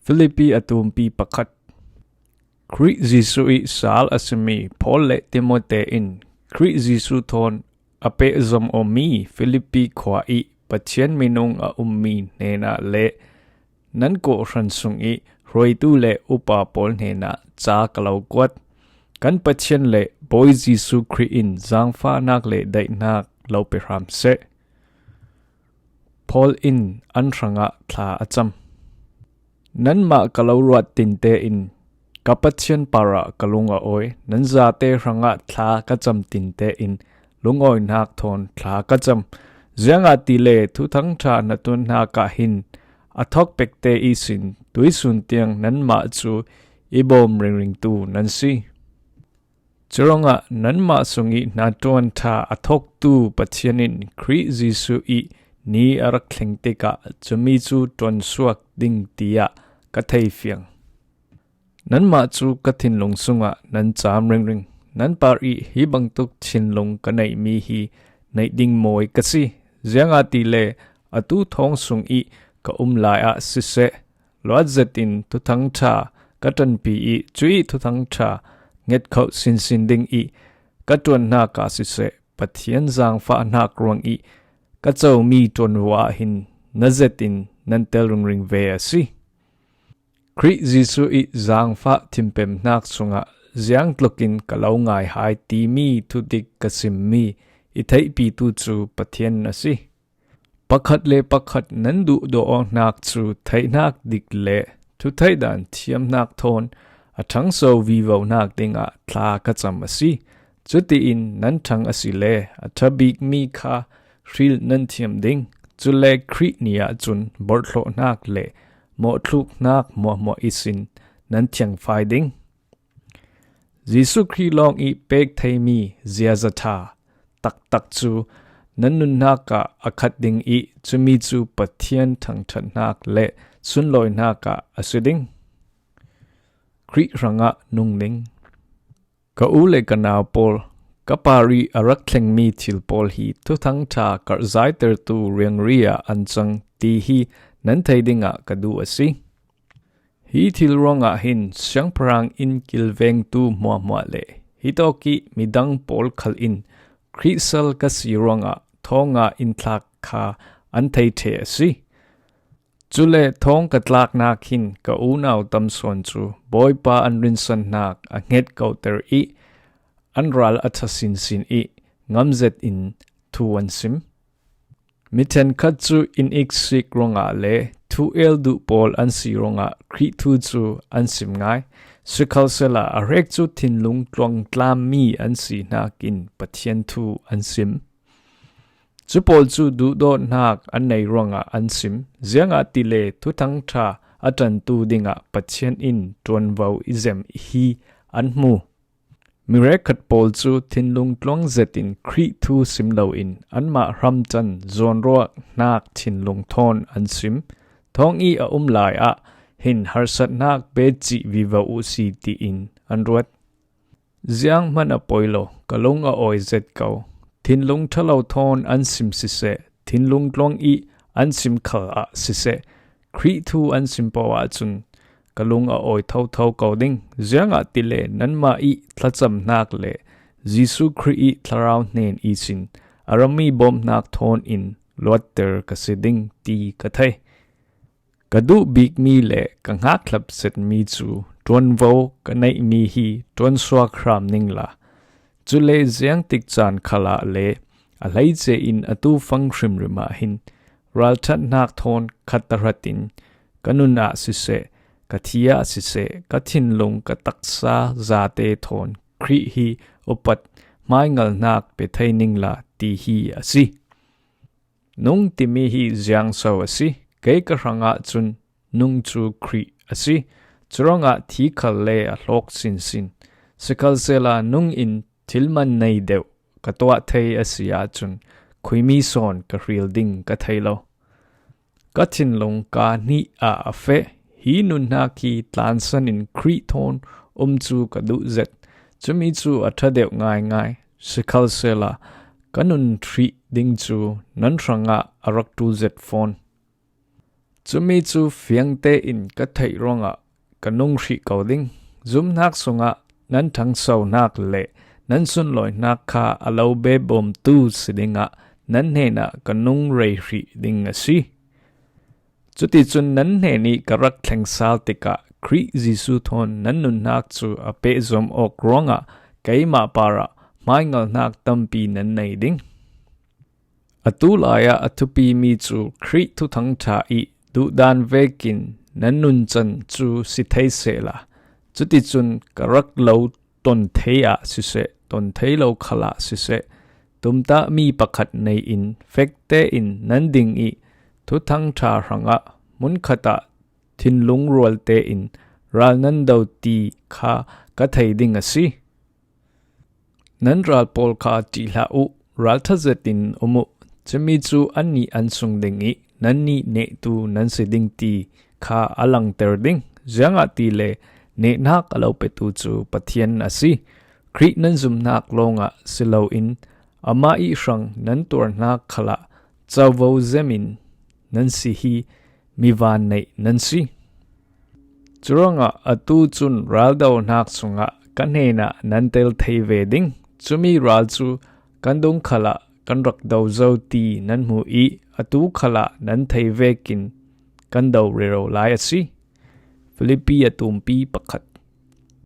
Filipi atumpi pakat. Kri Jisu i sal asimi Paul le Timote in Kri Jisu thon ape zom omi Filipi khwa i pathian minung a ummi nena le nan ko ransung i roi tu le upa Paul nena cha kalau kwat kan pathian le boy Jisu Kri in zangfa nak le dai nak lo pe ram se Paul in an ranga thla acham nan ma kalau ruat tin te in kapathian para kalunga oi nan za te ranga thla kacham tin te in lungoi nak thon thla kacham zianga ti le thu thang tha na tun na ka hin athok pek te isin tuisun tiang nan ma chu ibom ring ring tu nan si chironga nan ma sungi na ton tha athok tu pathianin Kri Jisu i ni arak thleng te ka chumi chu ton suak ding tia ka thei fiang nan ma chu kathin long sunga nan cham ring ring nan par i hi bang tuk chin long ka nei mi hi nei ding moi ka si zianga ti le atu thong sung i ka lai a si se lo zetin tu thang tha ka tan pi i chui tu thang tha nget khau sin sin ding i ka tuan na ka si se pathian zang fa na krong i ka chau mi ton wa hin na zetin nan tel ring ring ve a si Kri Jisu i zang fa thimpem nak sunga ziang tlokin kalau ngai hai ti mi thu dik kasim mi i thai pi tu chu pathian na si pakhat le pakhat nan du do nak chu thai nak dik le thu thai dan thiam nak thon a thang so vi vo nak dinga thla ka cham asi chuti in nan thang asi le a thabik mi kha ril nan thiam ding chu le Kri nia chun borthlo nak le mo thluk nak mo isin nan thiang phai ding Jisu Kri long i pek thei mi zia zatha tak chu nan nun naka akhat ding i chumi chu pathian thang that nak le sun loi naka asiding Kri ranga nung ning ka u le kanao Paul kapari arak thleng mi thil Paul hi thu thang tha kar zai ter tu riang ria anchang ti hi nan thei dinga kadu asi hi thil ronga hin siang parang in kilveng tu mo le hi to ki midang Paul khal in Krisal ka si ronga thonga in thlak kha an thei the asi chule thong ka tlak nak hin ka u naw tam son chu boy pa an rin san nak a nget ko ter i an ral athasin sin i ngamzet in thu an sim miten khat chu in iksik ronga le thu el du Paul an si ronga Kri thu chu an sim ngai sikal sela a rek chu thin lung tlong tlam mi an si nakin pathian thu an sim chu Paul chu du do nak an nei ronga an sim zianga ti le thu thang tha atan tu dinga pathian in ton vau izem hi an mu Mirek khat Paul chu thin lung tlong zetin Kri thu sim lo in an ma ram chan zon ro nak thin lung thon an sim thong i a lai a hin harsat nak be chi viva u si ti in an ruat ziang man a poilo kalung a oi zet kau thin lung thalo thon an sim si se thin lung tlong i an sim khal a si se Kri thu an sim pawa chun kalung a oi thau kau ding zianga ti le nan ma i thlacham nak le Jisu Kri i tharau nen i sin arami bom nak thon in lotter ka siding ti ka thai kadu big mi le ka ngak thlap set mi chu ton vo ka nei mi hi ton swa khram ning la chule ziang tik chan khala le a lai che in atu fang shrim rima hin ral that nak thon khataratin kanuna si se kathia si se kathin lung ka taksa zate thon Kri hi upat mai ngal nak pe thaining la ti hi asi nung ti mi hi ziang so asi kei ka ranga chun nung chu Kri asi churonga thi khal le a hlok sin sin sikal sela nung in thilman nei deu ka twa thei asia chun khuimi son ka ril ding ka thailo kathin lung ka ni a afe hi nun na ki tlan san in Kri thon chu ka du zet chumi chu atha deu ngai sikal sela kanun tri ding chu nan ranga arak tu zet phone chumi chu fiang te in ka thei ronga kanung hri ko ding zum nak sunga nan thang so nak le nan sun loi nak kha alo be bom tu sidinga nan he na kanung rei hri ding asi chuti chun nan he ni karak thleng sal tika khri jisu thon nan nun nak chu ape zom ok ronga keima para mai ngal nak tampi nan nei ding atulaya atupi mi chu khri thu thang tha i du dan vekin nan nun chan chu si thei se la chuti chun karak lo ton theya si se ton thei lo khala si se tumta mi pakhat nei in fekte in nan ding i thu thang tha ranga mun khata thin lung rol te in ral nan dau ti kha ka thei ding asi nan ral pol kha ti la u ral tha zetin umu chemi chu anni ansung ding i nan ni ne tu nan se ding ti kha alang ter ding zanga ti le ne nak alo pe tu chu pathian asi khri nan zum nak longa silo in ama i rang nan tur nak khala chawo zemin nan si hi miwan nei nan si churanga atu chun raldo nak sunga kanhena nan tel thei ve ding chumi ral chu kandung khala kanrak do zo ti nan mu i atu khala nan thei vekin kan do rero lai asi Filipi atum pi pakhat